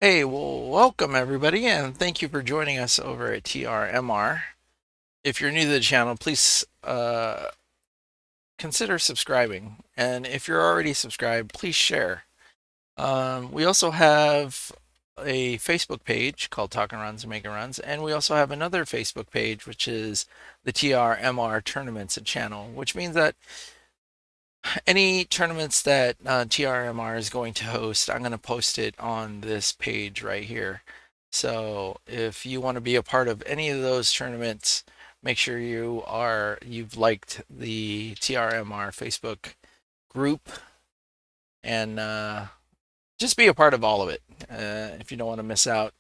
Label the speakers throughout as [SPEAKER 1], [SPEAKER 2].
[SPEAKER 1] Hey, well, welcome everybody, and thank you for joining us over at TRMR. If you're new to the channel, please consider subscribing, and if you're already subscribed, please share. We also have a Facebook page called Talking Runs and Making Runs, and we also have another Facebook page, which is the TRMR Tournaments and Channel, which means that any tournaments that TRMR is going to host, I'm going to post it on this page right here. So if you want to be a part of any of those tournaments, make sure you've liked the TRMR Facebook group and just be a part of all of it if you don't want to miss out.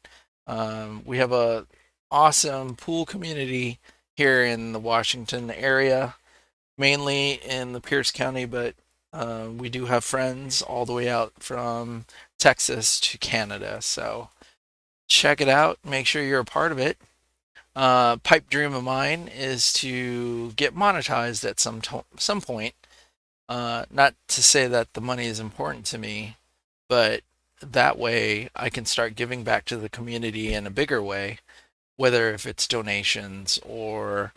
[SPEAKER 1] We have a awesome pool community here in the Washington area, mainly in the Pierce County, but we do have friends all the way out from Texas to Canada. So check it out. Make sure you're a part of it. Pipe dream of mine is to get monetized at some point. Not to say that the money is important to me, but that way I can start giving back to the community in a bigger way, whether if it's donations or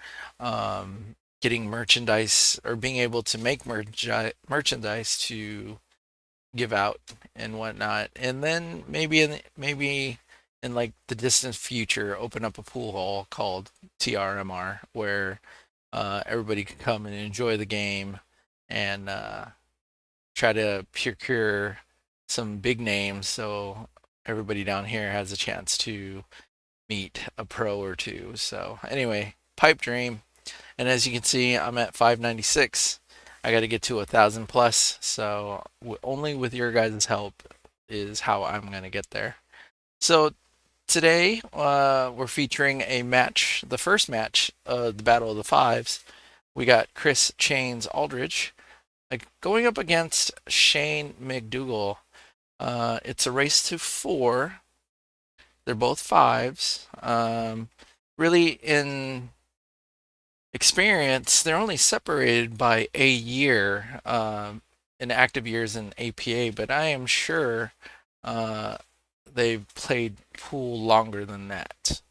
[SPEAKER 1] getting merchandise or being able to make merchandise to give out and whatnot, and then maybe in like the distant future, open up a pool hall called TRMR where everybody can come and enjoy the game and try to procure some big names so everybody down here has a chance to meet a pro or two. So anyway, pipe dream. And as you can see, I'm at 596. I got to get to 1,000 plus. So only with your guys' help is how I'm going to get there. So today we're featuring a match, the first match of the Battle of the Fives. We got Chris Chains Aldridge going up against Shane McDougall. It's a race to four. They're both fives. Really, in experience, they're only separated by a year in active years in APA, but I am sure uh, they've played pool longer than that.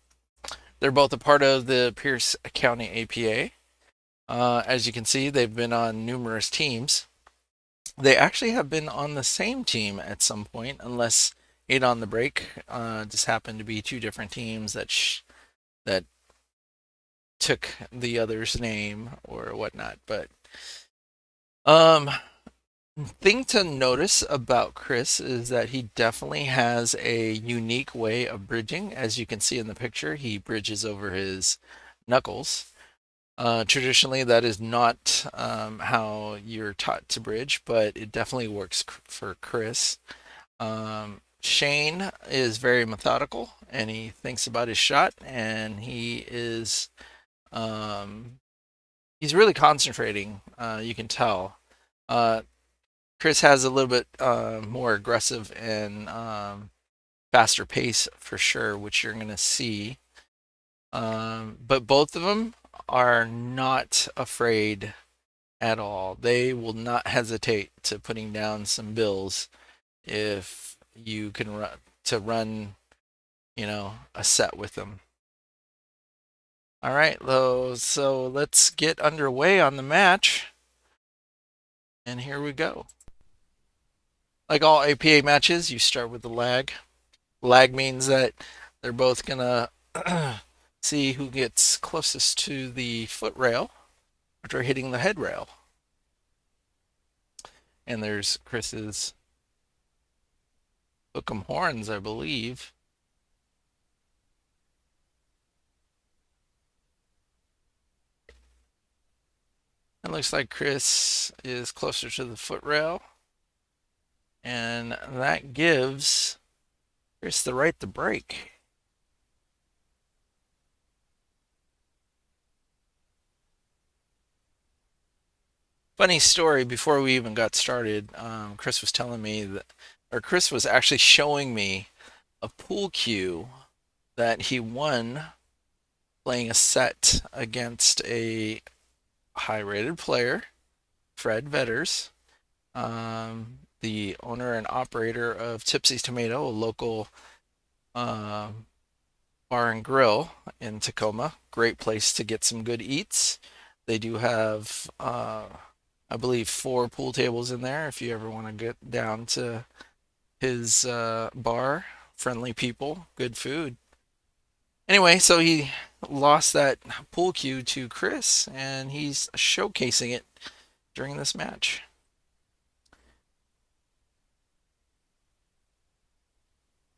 [SPEAKER 1] They're both a part of the Pierce County APA. As you can see, they've been on numerous teams. They actually have been on the same team at some point, unless Eight on the Break just happened to be two different teams that took the other's name or whatnot. But um, thing to notice about Chris is that he definitely has a unique way of bridging. As you can see in the picture, he bridges over his knuckles. Traditionally, that is not how you're taught to bridge, but it definitely works for Chris. Shane is very methodical and he thinks about his shot and um, he's really concentrating. You can tell. Uh, Chris has a little bit more aggressive and faster pace for sure, which you're going to see. But both of them are not afraid at all. They will not hesitate to putting down some bills if you can run, a set with them. All right, so let's get underway on the match. And here we go. Like all APA matches, you start with the lag. Lag means that they're both gonna see who gets closest to the foot rail after hitting the head rail. And there's Chris's hook'em horns, I believe. It looks like Chris is closer to the foot rail. And that gives Chris the right to break. Funny story, before we even got started, Chris was telling me that, or Chris was actually showing me a pool cue that he won playing a set against a high rated player, Fred Vetters, the owner and operator of Tipsy's Tomato, a local uh, Bar and Grill in Tacoma. Great place to get some good eats. They do have, I believe, 4 pool tables in there if you ever want to get down to his bar. Friendly people, good food. Anyway, so he lost that pool cue to Chris, and he's showcasing it during this match.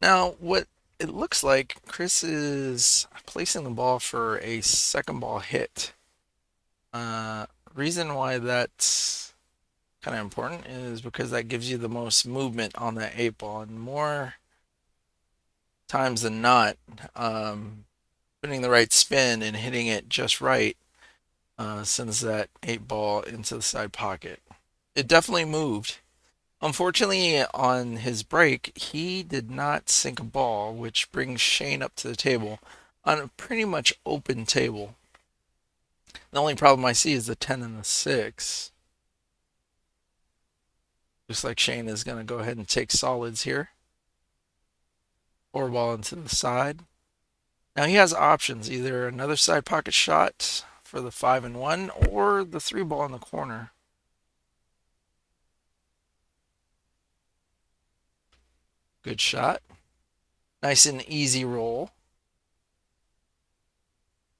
[SPEAKER 1] Now, what it looks like, Chris is placing the ball for a second ball hit. Reason why that's kind of important is because that gives you the most movement on that 8 ball, and more times than not, putting the right spin and hitting it just right sends that 8 ball into the side pocket. It definitely moved. Unfortunately, on his break, he did not sink a ball, which brings Shane up to the table on a pretty much open table. The only problem I see is the 10 and the 6. Looks like Shane is going to go ahead and take solids here. 4 ball into the side. Now he has options, either another side pocket shot for the 5 and 1 or the 3 ball in the corner. Good shot. Nice and easy roll.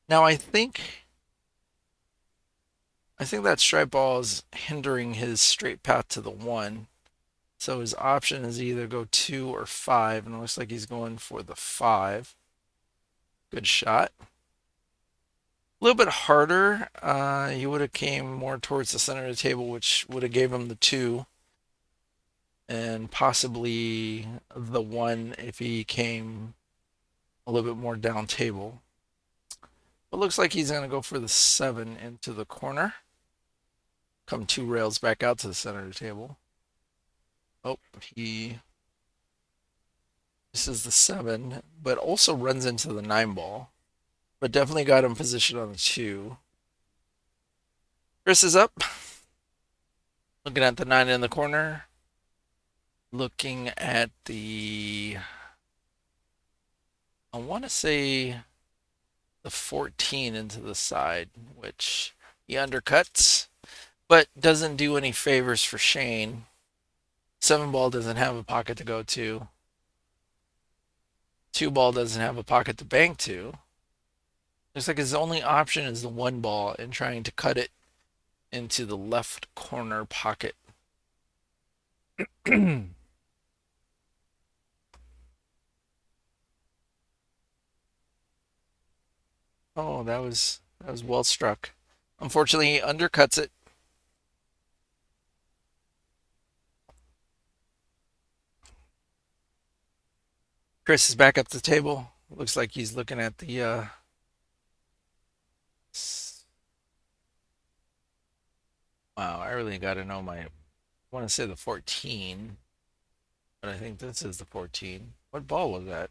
[SPEAKER 1] Now I think that straight ball is hindering his straight path to the 1. So his option is either go 2 or 5, and it looks like he's going for the 5. Good shot. A little bit harder. He would have came more towards the center of the table, which would have gave him the 2, and possibly the 1 if he came a little bit more down table. But looks like he's going to go for the 7 into the corner. Come 2 rails back out to the center of the table. Oh, this is the 7, but also runs into the 9 ball. But definitely got him positioned on the 2. Chris is up. Looking at the 9 in the corner. Looking at the, I want to say the 14 into the side, which he undercuts, but doesn't do any favors for Shane. 7 ball doesn't have a pocket to go to. 2 ball doesn't have a pocket to bank to. Looks like his only option is the 1 ball and trying to cut it into the left corner pocket. Oh, that was well struck. Unfortunately, he undercuts it. Chris is back up the table. Looks like he's looking at the wow, I really got to know I want to say the 14, but I think this is the 14. What ball was that?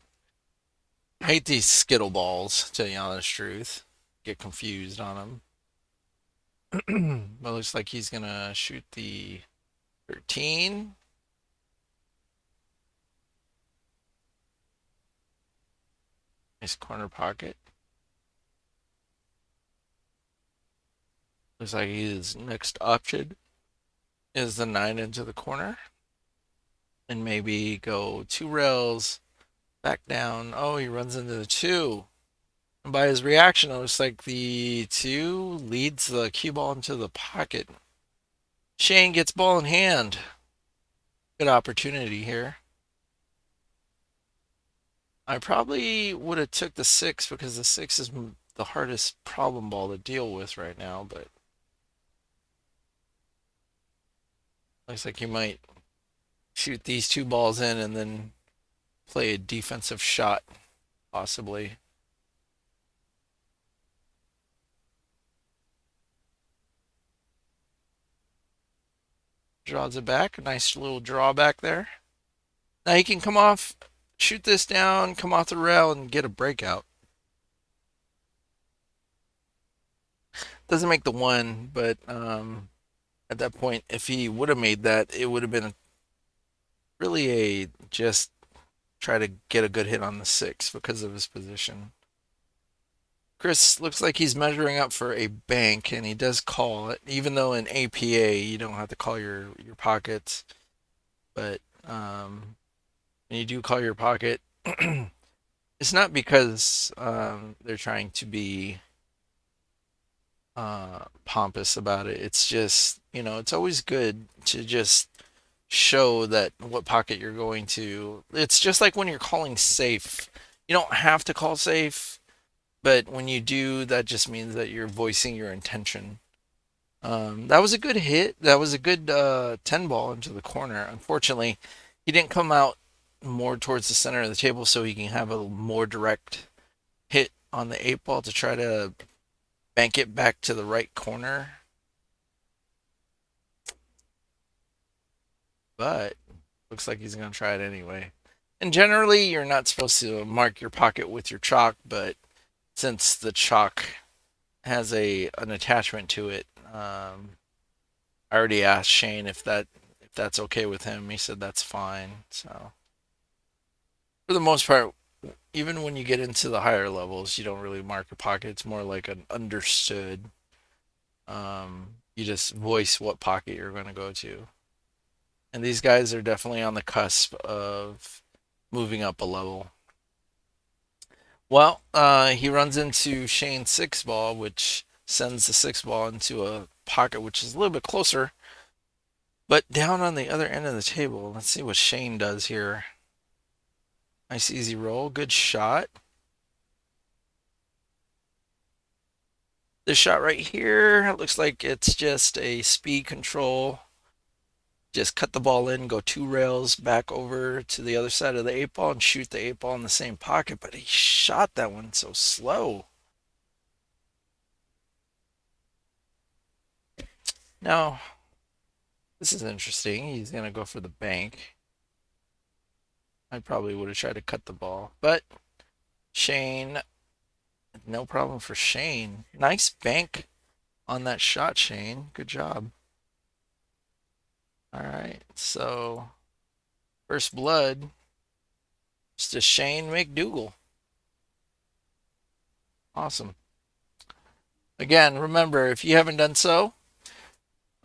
[SPEAKER 1] I hate these Skittle balls, to tell you the honest truth. Get confused on them. But looks like he's gonna shoot the 13. Nice corner pocket. Looks like his next option is the 9 into the corner. And maybe go 2 rails, back down. Oh, he runs into the 2. And by his reaction, it looks like the 2 leads the cue ball into the pocket. Shane gets ball in hand. Good opportunity here. I probably would have took the 6 because the 6 is the hardest problem ball to deal with right now, but looks like you might shoot these 2 balls in and then play a defensive shot, possibly. Draws it back. A nice little drawback there. Now he can come off, shoot this down, come off the rail, and get a breakout. Doesn't make the 1, but at that point, if he would have made that, it would have been really a just try to get a good hit on the 6 because of his position. Chris looks like he's measuring up for a bank, and he does call it, even though in APA you don't have to call your pockets. But when you do call your pocket, it's not because they're trying to be pompous about it. It's just, it's always good to just show that what pocket you're going to. It's just like when you're calling safe. You don't have to call safe, but when you do, that just means that you're voicing your intention. That was a good hit. That was a good 10 ball into the corner. Unfortunately, he didn't come out more towards the center of the table so he can have a more direct hit on the 8 ball to try to bank it back to the right corner. But looks like he's going to try it anyway. And generally, you're not supposed to mark your pocket with your chalk, but since the chalk has an attachment to it, I already asked Shane if that's okay with him. He said that's fine. So for the most part, even when you get into the higher levels, you don't really mark a pocket. It's more like an understood. You just voice what pocket you're going to go to. And these guys are definitely on the cusp of moving up a level. Well, he runs into Shane's 6 ball, which sends the 6 ball into a pocket which is a little bit closer. But down on the other end of the table, let's see what Shane does here. Nice easy roll, good shot. This shot right here, it looks like it's just a speed control. Just cut the ball in, go 2 rails back over to the other side of the 8 ball and shoot the 8 ball in the same pocket. But he shot that one so slow. Now, this is interesting. He's going to go for the bank. I probably would have tried to cut the ball. But Shane, no problem for Shane. Nice bank on that shot, Shane. Good job. All right, so first blood. It's to Shane McDougall. Awesome. Again, remember, if you haven't done so,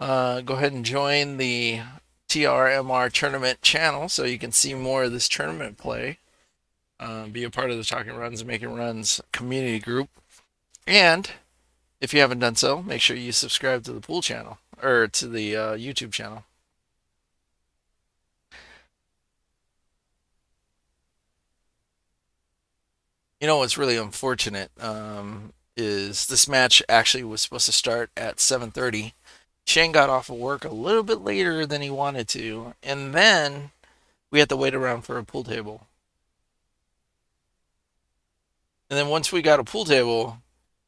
[SPEAKER 1] go ahead and join the TRMR tournament channel so you can see more of this tournament play. Be a part of the Talking Runs and Making Runs community group. And if you haven't done so, make sure you subscribe to the pool channel or to the YouTube channel. You know what's really unfortunate is this match actually was supposed to start at 7:30. Shane got off of work a little bit later than he wanted to, and then we had to wait around for a pool table. And then once we got a pool table,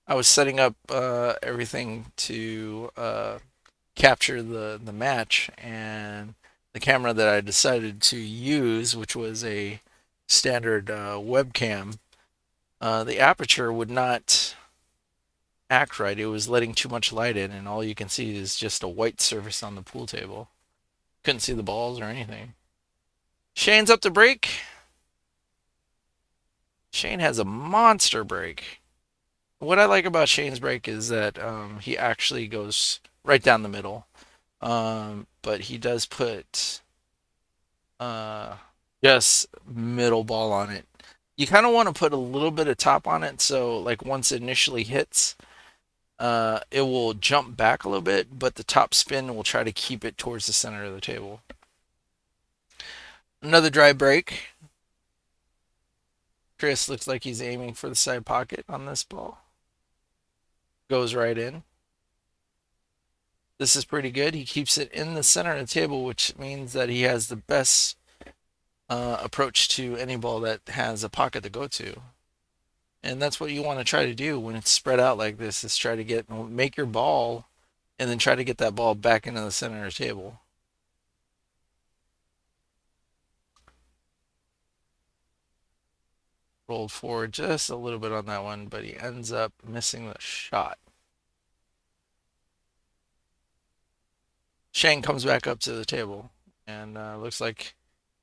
[SPEAKER 1] I was setting up everything to capture the match, and the camera that I decided to use, which was a standard webcam, the aperture would not act right. It was letting too much light in, and all you can see is just a white surface on the pool table. Couldn't see the balls or anything. Shane's up to break. Shane has a monster break. What I like about Shane's break is that he actually goes right down the middle. But he does put just middle ball on it. You kind of want to put a little bit of top on it, so like once it initially hits, it will jump back a little bit, but the top spin will try to keep it towards the center of the table. Another dry break. Chris looks like he's aiming for the side pocket on this ball. Goes right in. This is pretty good. He keeps it in the center of the table, which means that he has the best approach to any ball that has a pocket to go to. And that's what you want to try to do when it's spread out like this, is try to make your ball and then try to get that ball back into the center of the table. Rolled forward just a little bit on that one, but he ends up missing the shot. Shane comes back up to the table, and looks like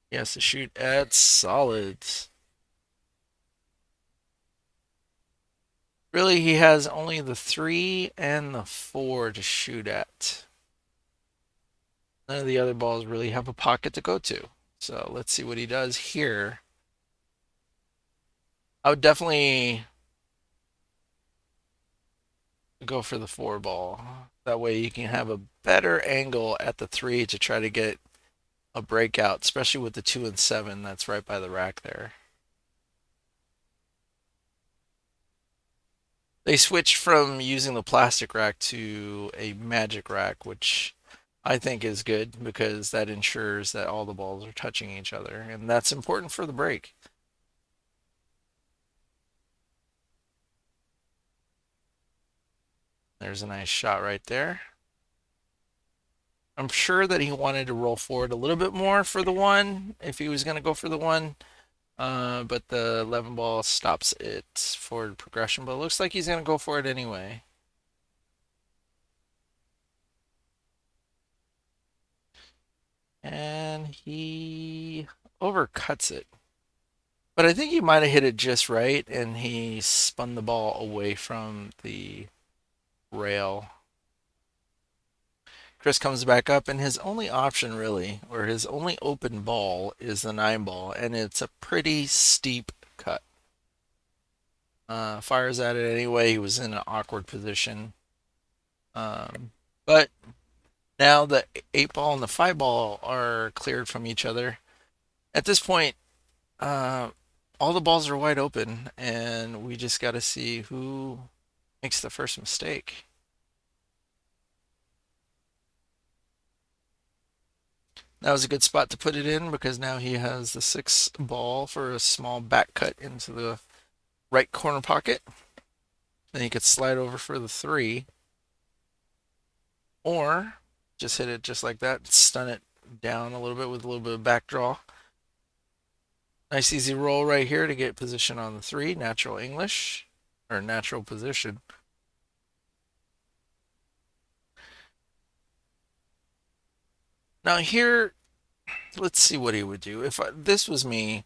[SPEAKER 1] He has to shoot at solids. Really, he has only the 3 and the 4 to shoot at. None of the other balls really have a pocket to go to. So let's see what he does here. I would definitely go for the 4 ball. That way you can have a better angle at the 3 to try to get a breakout, especially with the 2 and 7 that's right by the rack there. They switched from using the plastic rack to a magic rack, which I think is good because that ensures that all the balls are touching each other, and that's important for the break. There's a nice shot right there. I'm sure that he wanted to roll forward a little bit more for the 1 if he was going to go for the 1, but the 11 ball stops it forward progression, but it looks like he's going to go for it anyway. And he overcuts it. But I think he might have hit it just right, and he spun the ball away from the rail. Chris comes back up, and his only option, really, or his only open ball, is the 9 ball, and it's a pretty steep cut. Fires at it anyway. He was in an awkward position. But now the 8 ball and the 5 ball are cleared from each other. At this point, uh, all the balls are wide open, and we just got to see who makes the first mistake. That was a good spot to put it in because now he has the 6 ball for a small back cut into the right corner pocket. Then he could slide over for the 3, or just hit it just like that, stun it down a little bit with a little bit of back draw. Nice easy roll right here to get position on the 3, natural English, or natural position. Now here, let's see what he would do. If this was me,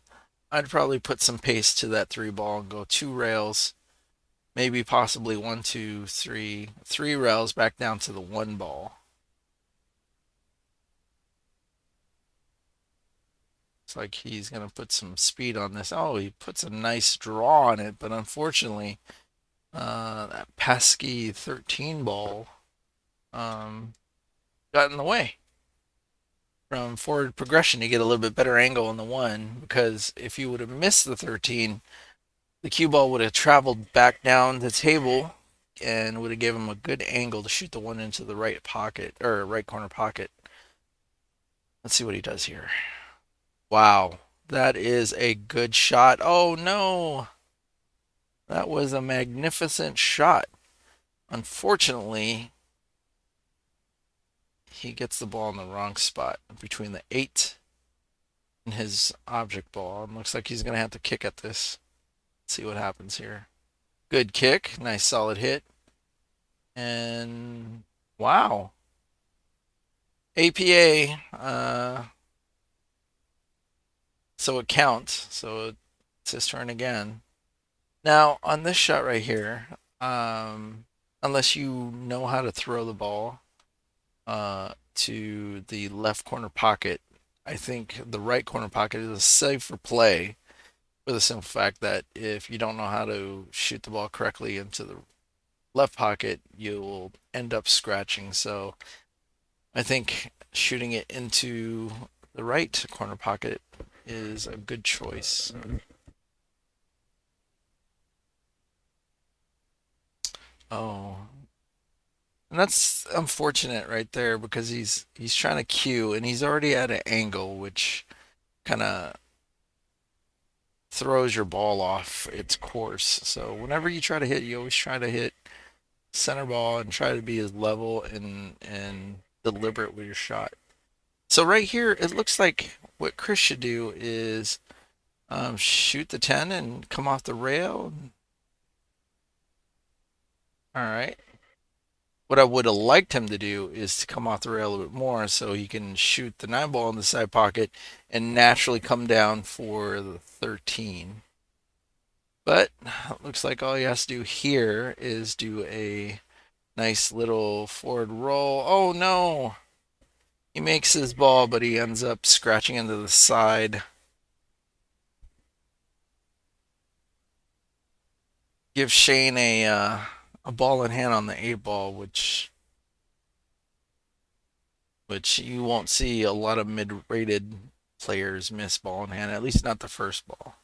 [SPEAKER 1] I'd probably put some pace to that 3 ball and go 2 rails, maybe possibly 1, 2, 3, 3 rails back down to the 1 ball. It's like he's going to put some speed on this. Oh, he puts a nice draw on it, but unfortunately, that pesky 13 ball got in the way. From forward progression, you get a little bit better angle on the 1 because if you would have missed the 13, the cue ball would have traveled back down the table and would have given him a good angle to shoot the 1 into the right pocket or right corner pocket. Let's see what he does here. Wow, that is a good shot. Oh no, that was a magnificent shot. Unfortunately, he gets the ball in the wrong spot between the 8 and his object ball. And looks like he's going to have to kick at this. Let's see what happens here. Good kick. Nice solid hit. And wow. APA. So it counts. So it's his turn again. Now, on this shot right here, unless you know how to throw the ball to the left corner pocket, I think the right corner pocket is a safer play for the simple fact that if you don't know how to shoot the ball correctly into the left pocket, you'll end up scratching. So I think shooting it into the right corner pocket is a good choice. Oh, and that's unfortunate right there because he's trying to cue and he's already at an angle, which kind of throws your ball off its course. So whenever you try to hit, you always try to hit center ball and try to be as level and deliberate with your shot. So right here, it looks like what Chris should do is shoot the 10 and come off the rail. All right. What I would have liked him to do is to come off the rail a little bit more so he can shoot the 9 ball in the side pocket and naturally come down for the 13. But it looks like all he has to do here is do a nice little forward roll. Oh no! He makes his ball, but he ends up scratching into the side. Give Shane a ball in hand on the 8 ball, which you won't see a lot of mid-rated players miss ball in hand, at least not the first ball.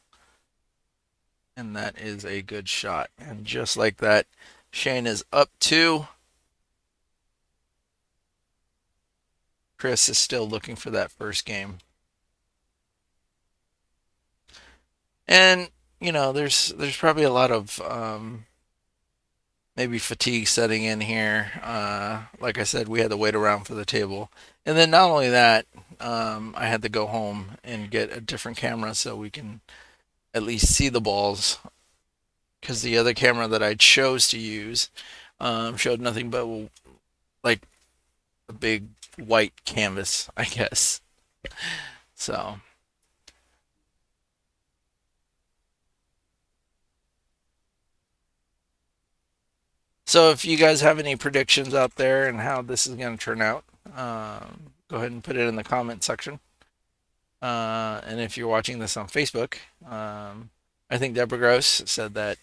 [SPEAKER 1] And that is a good shot. And just like that, Shane is up 2. Chris is still looking for that first game. And there's probably a lot of maybe fatigue setting in here. Like I said, we had to wait around for the table, and then not only that, I had to go home and get a different camera so we can at least see the balls, because the other camera that I chose to use showed nothing but like a big white canvas, I guess. So. So if you guys have any predictions out there and how this is going to turn out, go ahead and put it in the comment section. And if you're watching this on Facebook, I think Deborah Gross said that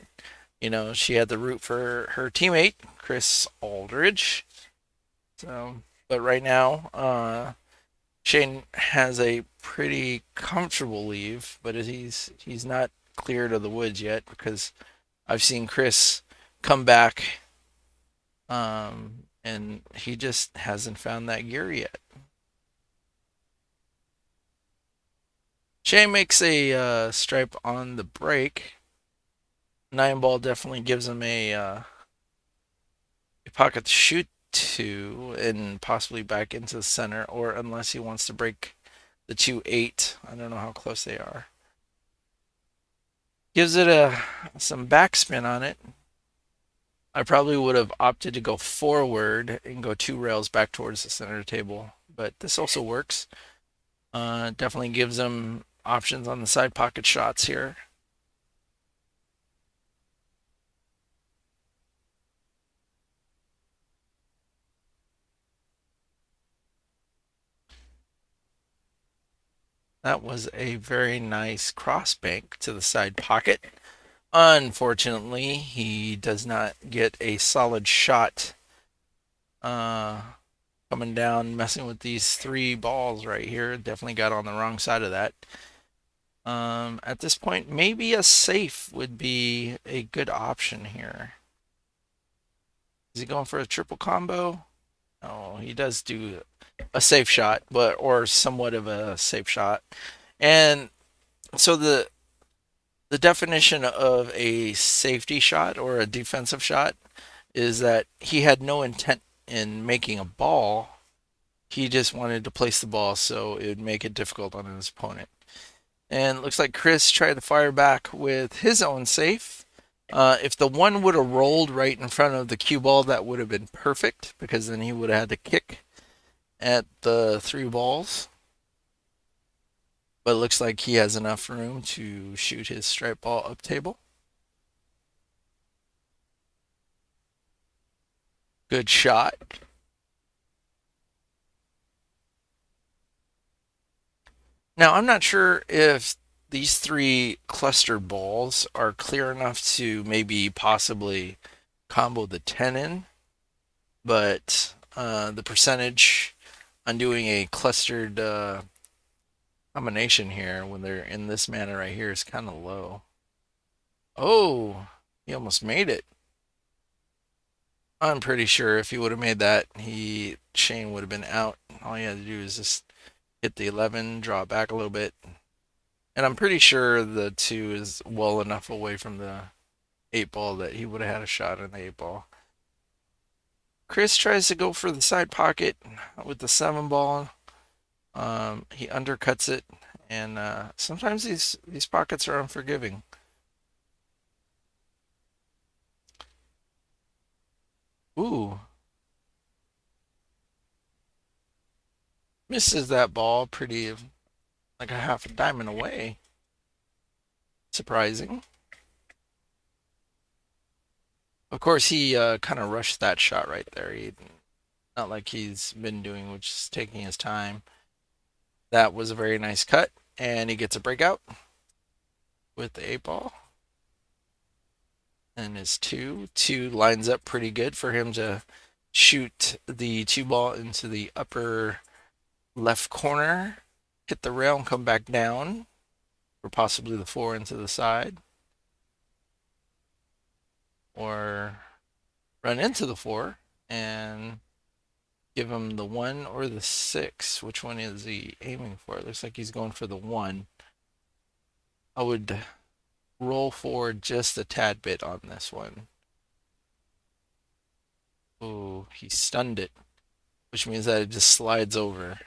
[SPEAKER 1] she had to root for her teammate Chris Aldridge. So, but right now, Shane has a pretty comfortable lead, but he's not cleared of the woods yet, because I've seen Chris come back. And he just hasn't found that gear yet. Shane makes a stripe on the break. 9 ball definitely gives him a pocket to shoot to and possibly back into the center, or unless he wants to break the 2-8. I don't know how close they are. Gives it some backspin on it. I probably would have opted to go forward and go 2 rails back towards the center table, but this also works. Definitely gives them options on the side pocket shots here. That was a very nice cross bank to the side pocket. Unfortunately, he does not get a solid shot coming down, messing with these 3 balls right here. Definitely got on the wrong side of that. At this point, maybe a safe would be a good option here. Is he going for a triple combo? Oh, he does do a safe shot, or somewhat of a safe shot. And so the definition of a safety shot or a defensive shot is that he had no intent in making a ball. He just wanted to place the ball so it would make it difficult on his opponent. And it looks like Chris tried to fire back with his own safe. If the 1 would have rolled right in front of the cue ball, that would have been perfect, because then he would have had to kick at the 3 balls. But it looks like he has enough room to shoot his stripe ball up table. Good shot. Now, I'm not sure if these 3 clustered balls are clear enough to maybe possibly combo the 10 in, but the percentage on doing a clustered combination here when they're in this manner right here is kind of low. Oh, he almost made it. I'm pretty sure if he would have made that, Shane would have been out. All he had to do is just hit the 11, draw it back a little bit. And I'm pretty sure the 2 is well enough away from the 8 ball that he would have had a shot in the 8 ball. Chris tries to go for the side pocket with the 7 ball. He undercuts it, and sometimes these pockets are unforgiving. Ooh, Misses that ball pretty, like a half a diamond away. Surprising. Of course, he kind of rushed that shot right there. Not like he's been doing, which is taking his time. That was a very nice cut, and he gets a breakout with the 8 ball. And his 2. 2 lines up pretty good for him to shoot the 2 ball into the upper left corner, hit the rail, and come back down, or possibly the 4 into the side, or run into the 4 and give him the 1 or the 6. Which one is he aiming for? It looks like he's going for the 1. I would roll forward just a tad bit on this one. Oh, he stunned it, which means that it just slides over.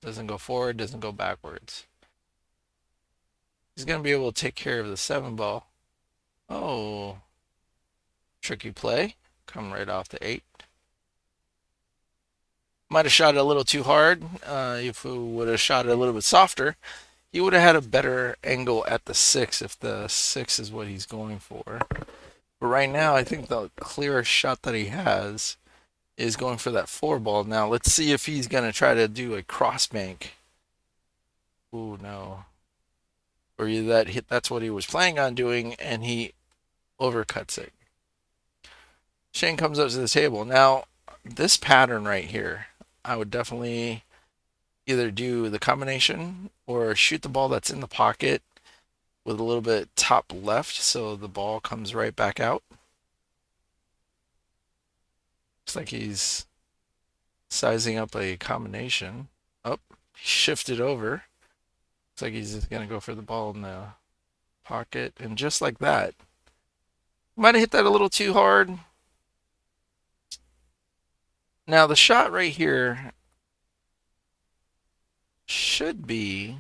[SPEAKER 1] Doesn't go forward, doesn't go backwards. He's going to be able to take care of the 7 ball. Oh, tricky play. Come right off the 8. Might have shot it a little too hard. If he would have shot it a little bit softer, he would have had a better angle at the 6 if the 6 is what he's going for. But right now, I think the clearest shot that he has is going for that 4 ball. Now, let's see if he's going to try to do a cross bank. Ooh, no. Or that's what he was planning on doing, and he overcuts it. Shane comes up to the table. Now, this pattern right here, I would definitely either do the combination or shoot the ball that's in the pocket with a little bit top left so the ball comes right back out. Looks like he's sizing up a combination. Oh, he shifted over. Looks like he's just going to go for the ball in the pocket. And just like that, might have hit that a little too hard. Now, the shot right here should be,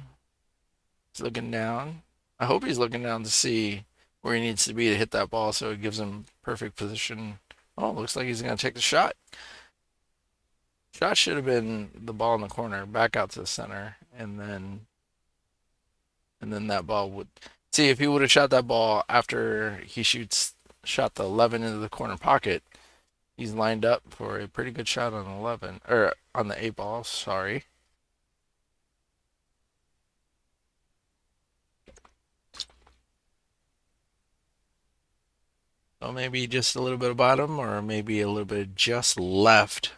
[SPEAKER 1] he's looking down. I hope he's looking down to see where he needs to be to hit that ball so it gives him perfect position. Oh, looks like he's going to take the shot. Shot should have been the ball in the corner, back out to the center, and then that ball would see if he would have shot that ball after he shot the 11 into the corner pocket. He's lined up for a pretty good shot on 11 or on the 8 ball. Sorry. So maybe just a little bit of bottom, or maybe a little bit just left.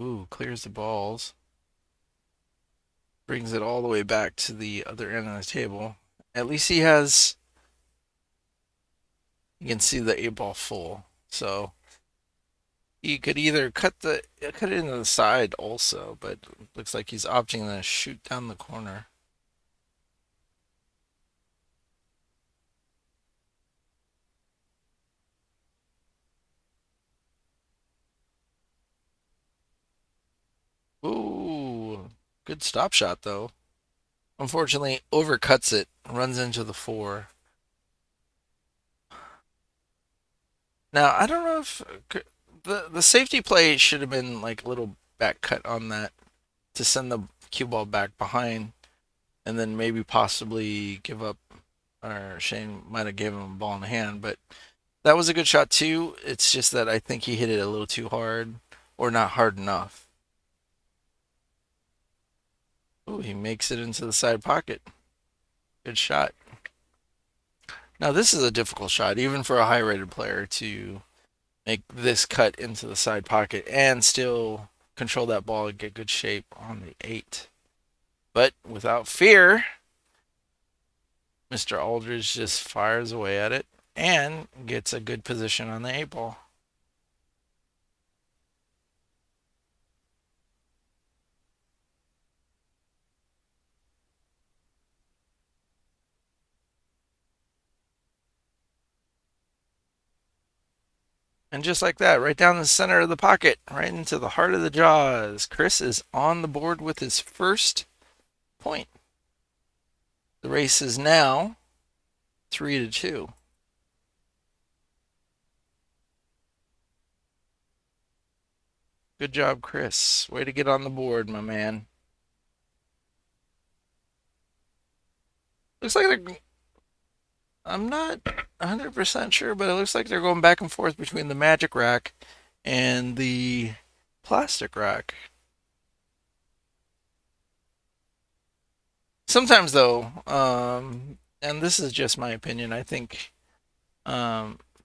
[SPEAKER 1] Ooh, clears the balls. Brings it all the way back to the other end of the table. At least he has, you can see the 8 ball full. So he could either cut it into the side also, but looks like he's opting to shoot down the corner. Ooh, good stop shot though. Unfortunately, overcuts it, runs into the 4. Now I don't know if the safety play should have been like a little back cut on that to send the cue ball back behind, and then maybe possibly give up, or Shane might have given him a ball in the hand, but that was a good shot too. It's just that I think he hit it a little too hard or not hard enough. Ooh, he makes it into the side pocket. Good shot. Now this is a difficult shot, even for a high-rated player, to make this cut into the side pocket and still control that ball and get good shape on the 8. But without fear, Mr. Aldridge just fires away at it and gets a good position on the 8 ball. And just like that, right down the center of the pocket, right into the heart of the jaws, Chris is on the board with his first point. The race is now 3-2. Good job, Chris. Way to get on the board, my man. Looks like they're. I'm not 100% sure, but it looks like they're going back and forth between the magic rack and the plastic rack. Sometimes, though, and this is just my opinion, I think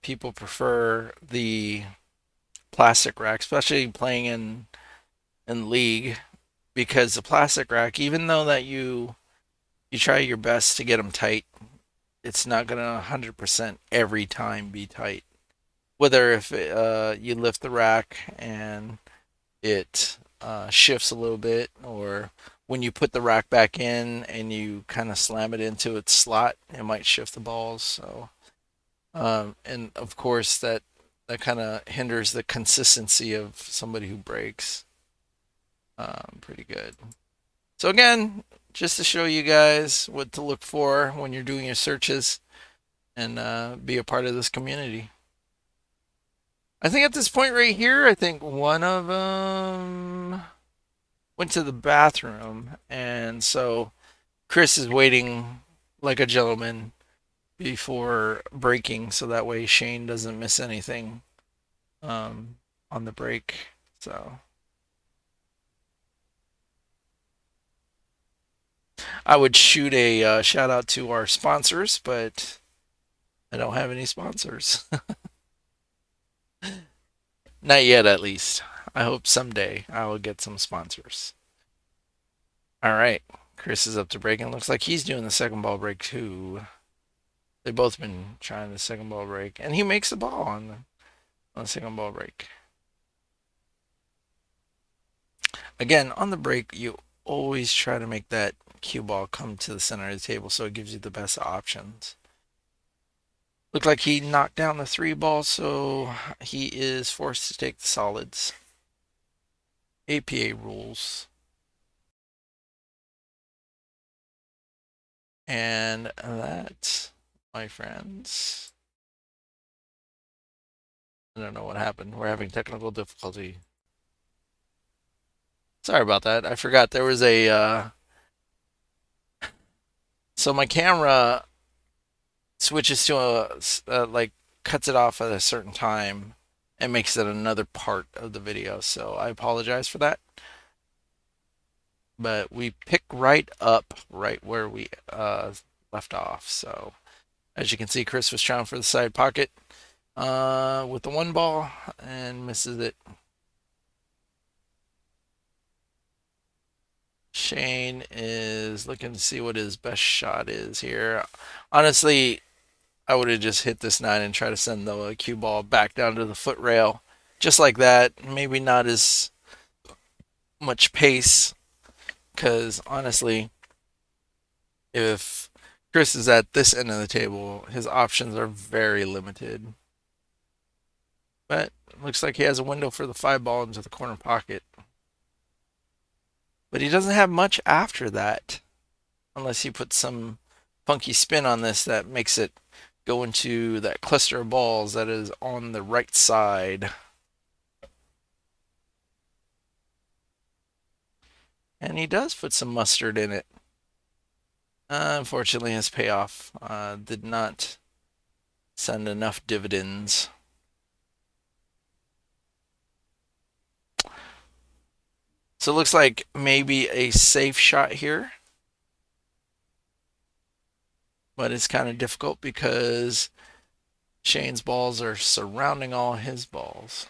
[SPEAKER 1] people prefer the plastic rack, especially playing in league, because the plastic rack, even though that you try your best to get them tight, it's not gonna 100% every time be tight. Whether if you lift the rack and it shifts a little bit, or when you put the rack back in and you kind of slam it into its slot, it might shift the balls. So, and of course that kind of hinders the consistency of somebody who breaks. Pretty good. So again, just to show you guys what to look for when you're doing your searches and be a part of this community. I think at this point right here, I think one of them went to the bathroom, and so Chris is waiting like a gentleman before breaking, so that way Shane doesn't miss anything on the break. So I would shoot a shout out to our sponsors, but I don't have any sponsors. Not yet, at least. I hope someday I will get some sponsors. All right. Chris is up to breaking. Looks like he's doing the second ball break too. They've both been trying the second ball break, and he makes the ball on the second ball break. Again, on the break, you always try to make that cue ball come to the center of the table so it gives you the best options. Looked like he knocked down the three ball, so he is forced to take the solids. APA rules. And that, my friends, I don't know what happened. We're having technical difficulty. Sorry about that. I forgot there was a. So my camera switches to like cuts it off at a certain time and makes it another part of the video. So I apologize for that. But we pick right up right where we left off. So as you can see, Chris was trying for the side pocket with the one ball and misses it. Shane is looking to see what his best shot is here. Honestly, I would have just hit this 9 and try to send the cue ball back down to the foot rail. Just like that. Maybe not as much pace. Because honestly, if Chris is at this end of the table, his options are very limited. But looks like he has a window for the 5 ball into the corner pocket. But he doesn't have much after that. Unless he puts some funky spin on this that makes it go into that cluster of balls that is on the right side. And he does put some mustard in it. Unfortunately, his payoff did not send enough dividends. So it looks like maybe a safe shot here. But it's kind of difficult because Shane's balls are surrounding all his balls.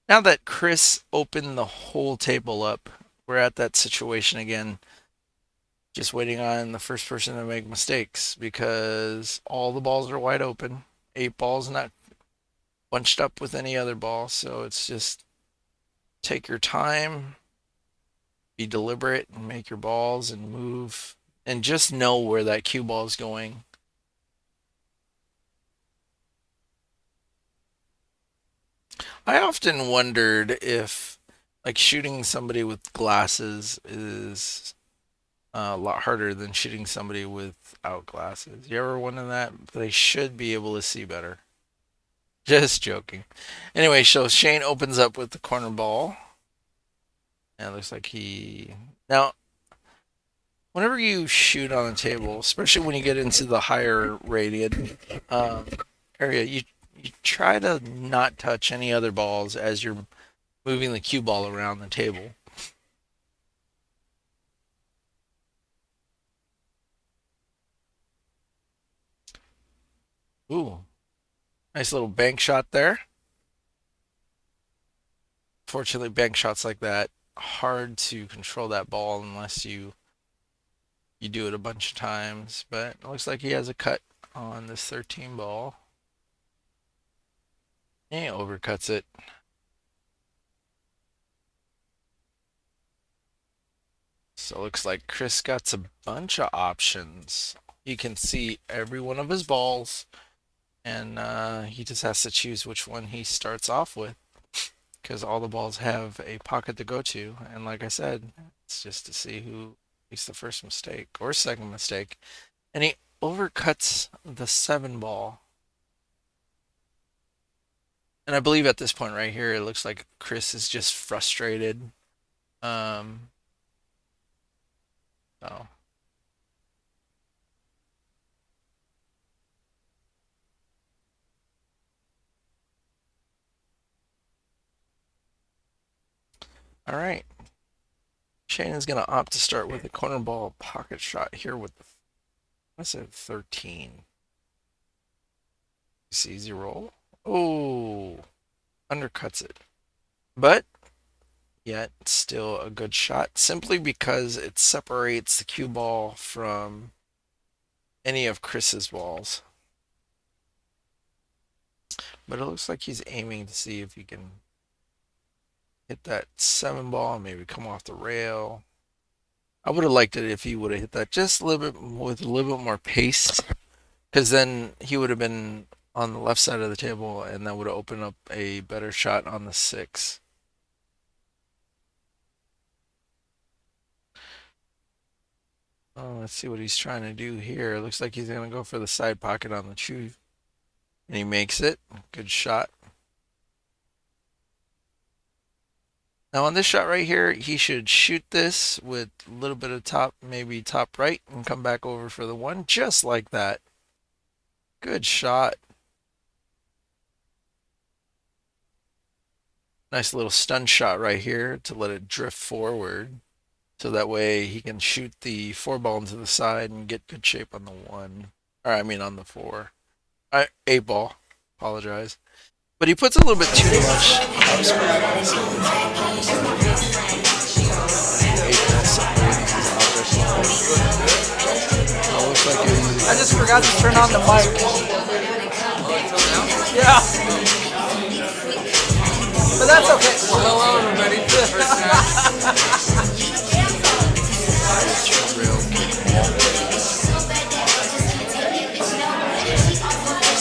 [SPEAKER 1] Now that Chris opened the whole table up, we're at that situation again. Just waiting on the first person to make mistakes because all the balls are wide open. 8 balls not bunched up with any other ball. So it's just take your time, be deliberate, and make your balls and move. And just know where that cue ball is going. I often wondered if like shooting somebody with glasses is a lot harder than shooting somebody without glasses. You ever wonder that? They should be able to see better. Just joking. Anyway, so Shane opens up with the corner ball. And it looks like he. Now, whenever you shoot on a table, especially when you get into the higher rated um, area, you try to not touch any other balls as you're moving the cue ball around the table. Ooh, nice little bank shot there. Fortunately, bank shots like that hard to control that ball unless you do it a bunch of times. But it looks like he has a cut on this 13 ball. And he overcuts it. So it looks like Chris got a bunch of options. You can see every one of his balls, and he just has to choose which one he starts off with because all the balls have a pocket to go to. And like I said, it's just to see who makes the first mistake or second mistake. And he overcuts the 7 ball. And I believe at this point right here, it looks like Chris is just frustrated. Um, so all right. Shane is going to opt to start with a corner ball pocket shot here with the, what's it, 13. It's easy roll. Oh, undercuts it. But yet still a good shot simply because it separates the cue ball from any of Chris's balls. But it looks like he's aiming to see if he can hit that 7 ball and maybe come off the rail. I would have liked it if he would have hit that just a little bit with a little bit more pace, because then he would have been on the left side of the table and that would have opened up a better shot on the 6. Oh, let's see what he's trying to do here. Looks like he's going to go for the side pocket on the 2. And he makes it. Good shot. Now on this shot right here, he should shoot this with a little bit of top, maybe top right, and come back over for the 1, just like that. Good shot. Nice little stun shot right here to let it drift forward. So that way he can shoot the 4 ball into the side and get good shape on the 1. Or I mean on the 4. 8 ball. Apologize. But he puts a little bit too much topspin on it. So
[SPEAKER 2] I just forgot to turn on the mic. Yeah. But that's okay.
[SPEAKER 3] Well, hello, everybody.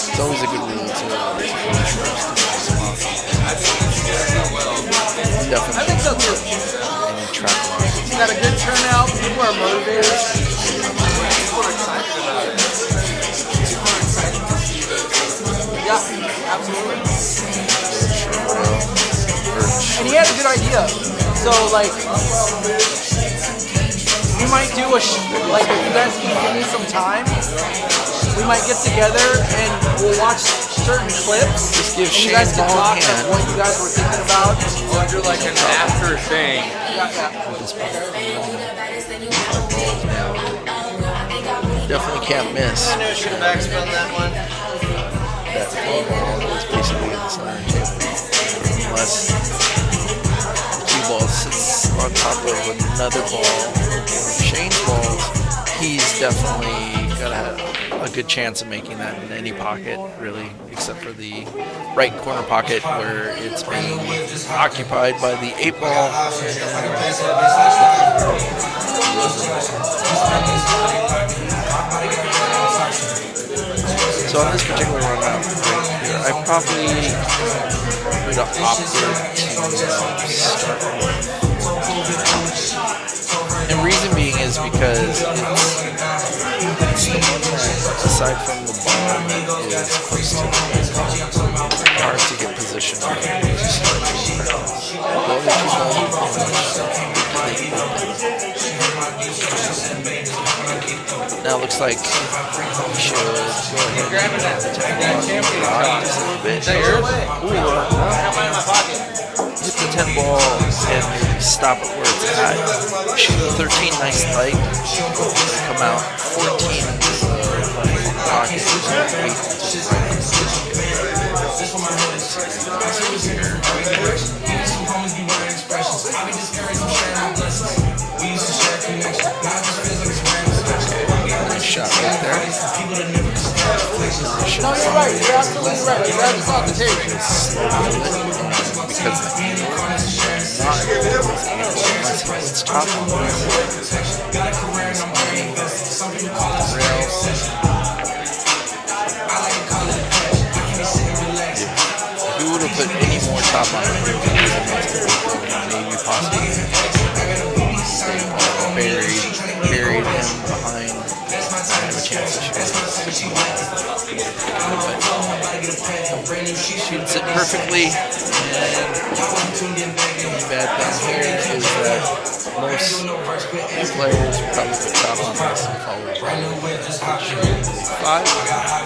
[SPEAKER 1] It's always a good rule to
[SPEAKER 2] I think so too. He's got a good turnout. People are motivated. People are excited about it. People are excited to see this. Yeah, absolutely. And he had a good idea. So, like, we might do like, if you guys can give me some time, we might get together and we'll watch certain clips.
[SPEAKER 1] Just give
[SPEAKER 2] and you guys
[SPEAKER 1] Shane
[SPEAKER 2] can
[SPEAKER 1] ball
[SPEAKER 2] talk
[SPEAKER 1] in hand.
[SPEAKER 2] of what you guys were thinking about.
[SPEAKER 3] Or do like an after thing.
[SPEAKER 1] Definitely can't miss.
[SPEAKER 4] I knew I should have backspun that one.
[SPEAKER 1] That 4 ball is basically in the center of the table. Unless the cue ball sits on top of another ball. Shane's balls, he's definitely got a good chance of making that in any pocket, really, except for the right corner pocket where it's being occupied by the 8 ball. So on this particular run out right here, I probably would have opted to start with. And reason being is because it's the one that, aside from the ball that is close to the pushing. The other two balls were pretty much now looks like we should go ahead and just a little bit.
[SPEAKER 2] Is that yours?
[SPEAKER 1] Hit the 10 ball and maybe stop it where it's at. Shoot the 13, nice light. Come out 14 into the left pocket. 8 to the right. Nice shot right there.
[SPEAKER 2] No, you're right. You're absolutely right. You guys off the table.
[SPEAKER 1] Because the angle is not unless it's top on this. If we would have put any more top on it, maybe possibly buried him behind. I have a chance to shoot. Shoots it perfectly. And the bad thing here is that most players probably put top on this and follow it. 5.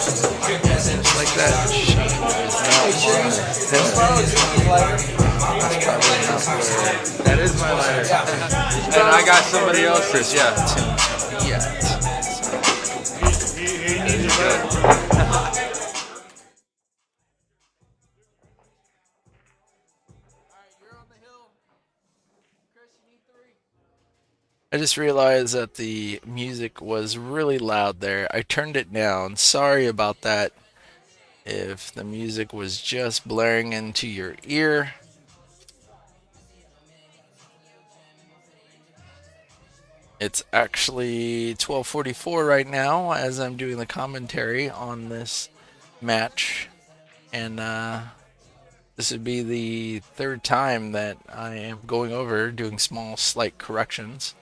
[SPEAKER 1] Just like that. Shane is not on the That's probably not where.
[SPEAKER 3] That is my lighter. And I got somebody else's, yeah.
[SPEAKER 1] Yeah. I just realized that the music was really loud there. I turned it down. Sorry about that. If the music was just blaring into your ear. It's actually 12:44 right now as I'm doing the commentary on this match. And this would be the third time that I am going over doing small slight corrections.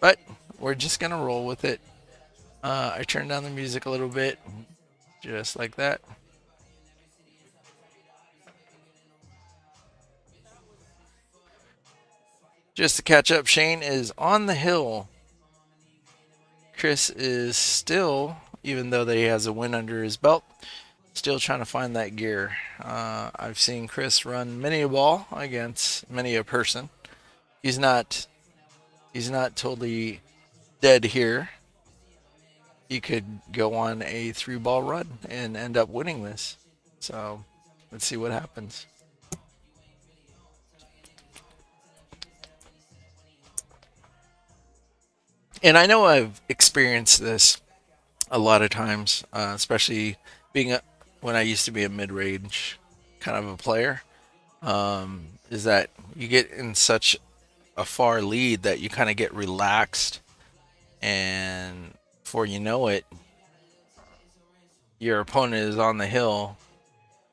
[SPEAKER 1] But we're just going to roll with it. I turned down the music a little bit, just like that. Just to catch up, Shane is on the hill. Chris is still, even though that he has a win under his belt, still trying to find that gear. I've seen Chris run many a ball against many a person. He's not totally dead here. He could go on a 3-ball run and end up winning this. So let's see what happens. And I know I've experienced this a lot of times, especially when I used to be a mid-range kind of a player, is that you get in such a far lead that you kind of get relaxed, and before you know it, your opponent is on the hill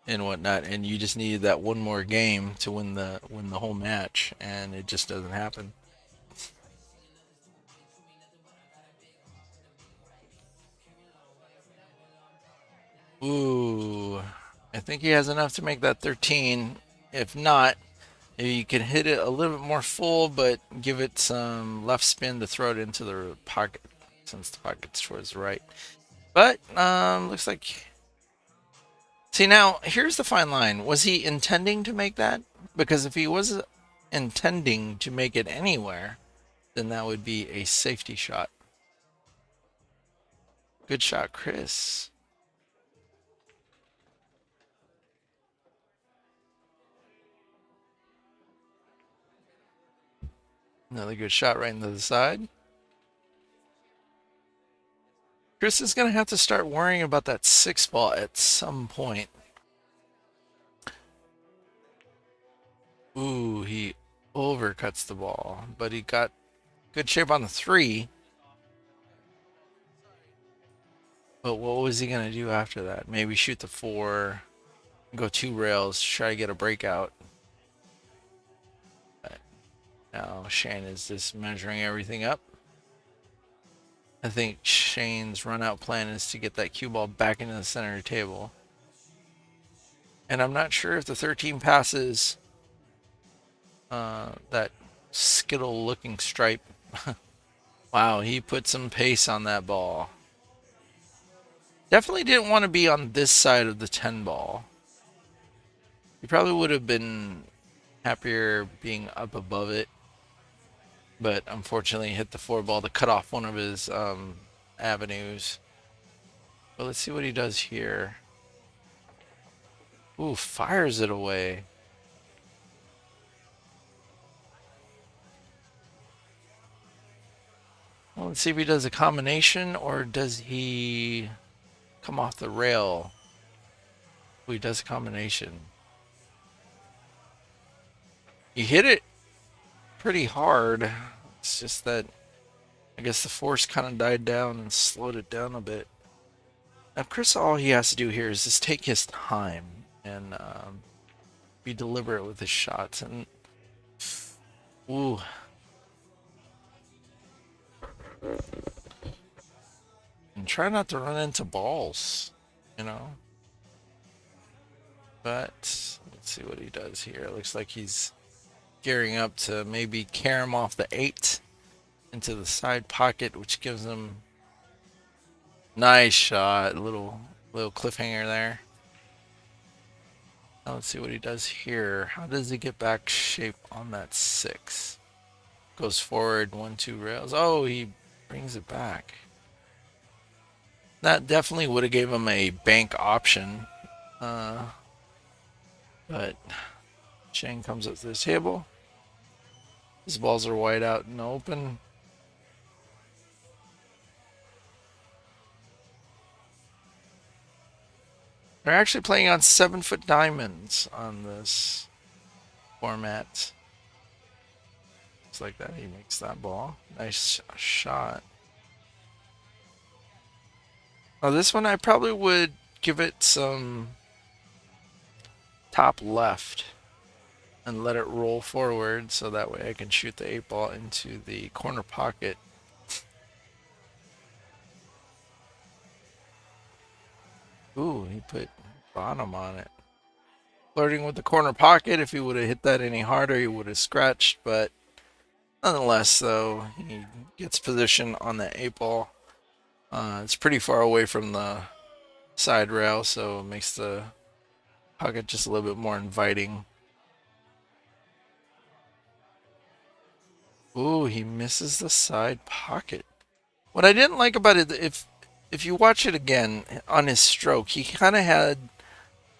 [SPEAKER 1] and whatnot, and you just need that one more game to win the whole match, and it just doesn't happen. Ooh, I think he has enough to make that 13. If not, maybe you can hit it a little bit more full, but give it some left spin to throw it into the pocket, since the pocket's towards the right. But looks like. See, now here's the fine line. Was he intending to make that? Because if he was intending to make it anywhere, then that would be a safety shot. Good shot, Chris. Another good shot right into the side. Chris is going to have to start worrying about that 6-ball at some point. Ooh, he overcuts the ball, but he got good shape on the 3. But what was he going to do after that? Maybe shoot the 4, go 2 rails, try to get a breakout. But now Shane is just measuring everything up. I think Shane's run-out plan is to get that cue ball back into the center of the table. And I'm not sure if the 13 passes that Skittle looking stripe. Wow, he put some pace on that ball. Definitely didn't want to be on this side of the 10 ball. He probably would have been happier being up above it. But unfortunately hit the 4 ball to cut off one of his avenues. But let's see what he does here. Ooh, fires it away. Well, let's see if he does a combination or does he come off the rail. Ooh, he does a combination. He hit it pretty hard. It's just that I guess the force kind of died down and slowed it down a bit. Now, Chris, all he has to do here is just take his time and be deliberate with his shots. And ooh, and try not to run into balls, you know. But let's see what he does here. It looks like he's gearing up to maybe carry him off the 8 into the side pocket, which gives him nice shot. Little cliffhanger there. Now let's see what he does here. How does he get back shape on that 6? Goes forward 1, 2 rails. Oh, he brings it back. That definitely would have gave him a bank option. But Shane comes up to the table. His balls are wide out and open. They're actually playing on 7-foot diamonds on this format. Looks like that. He makes that ball. Nice shot. Now this one I probably would give it some top left and let it roll forward so that way I can shoot the 8 ball into the corner pocket. Ooh, he put bottom on it. Flirting with the corner pocket. If he would have hit that any harder, he would have scratched. But nonetheless, though, he gets position on the 8 ball. It's pretty far away from the side rail, so it makes the pocket just a little bit more inviting. Ooh, he misses the side pocket. What I didn't like about it, if you watch it again on his stroke, he kind of had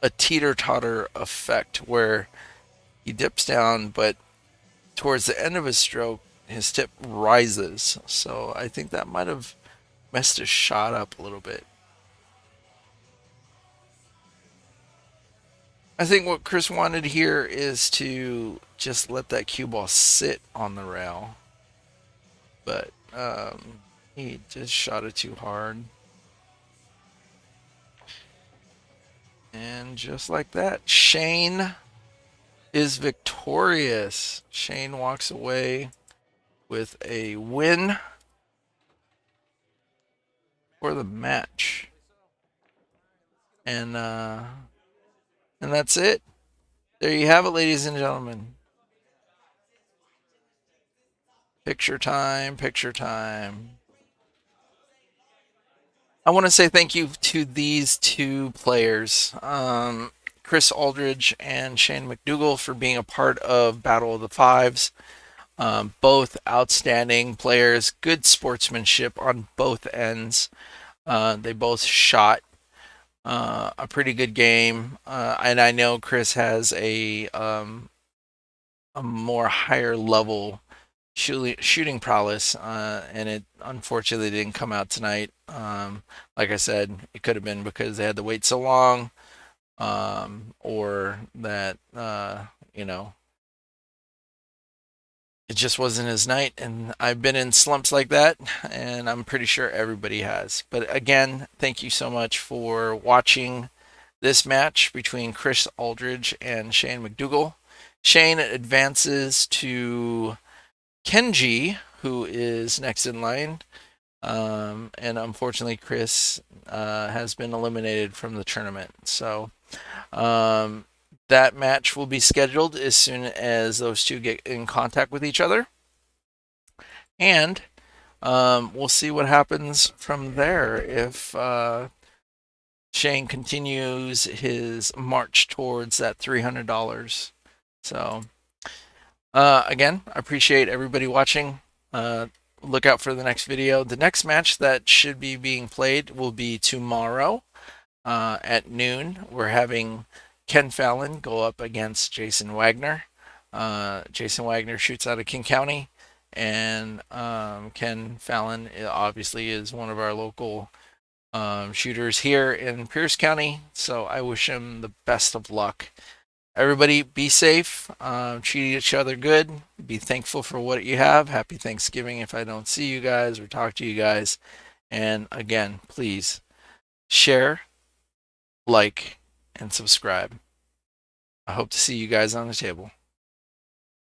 [SPEAKER 1] a teeter-totter effect where he dips down, but towards the end of his stroke, his tip rises. So I think that might have messed his shot up a little bit. I think what Chris wanted here is to just let that cue ball sit on the rail. But he just shot it too hard. And just like that, Shane is victorious. Shane walks away with a win for the match. And that's it. There you have it, ladies and gentlemen. Picture time, picture time. I want to say thank you to these 2 players, Chris Aldridge and Shane McDougall, for being a part of Battle of the 5's. Both outstanding players, good sportsmanship on both ends. They both shot a pretty good game, and I know Chris has a more higher level shooting prowess, and it unfortunately didn't come out tonight. Like I said, it could have been because they had to wait so long, or that you know, it just wasn't his night. And I've been in slumps like that, and I'm pretty sure everybody has. But again, thank you so much for watching this match between Chris Aldridge and Shane McDougall. Shane advances to Kenji, who is next in line. And unfortunately, Chris has been eliminated from the tournament. So That match will be scheduled as soon as those two get in contact with each other. And we'll see what happens from there if Shane continues his march towards that $300. So, again, I appreciate everybody watching. Look out for the next video. The next match that should be being played will be tomorrow at noon. We're having Ken Fallon go up against Jason Wagner. Jason Wagner shoots out of King County, and Ken Fallon obviously is one of our local shooters here in Pierce County. So I wish him the best of luck. Everybody be safe, treat each other good, be thankful for what you have. Happy Thanksgiving if I don't see you guys or talk to you guys. And again, please share, like, and subscribe. I hope to see you guys on the table.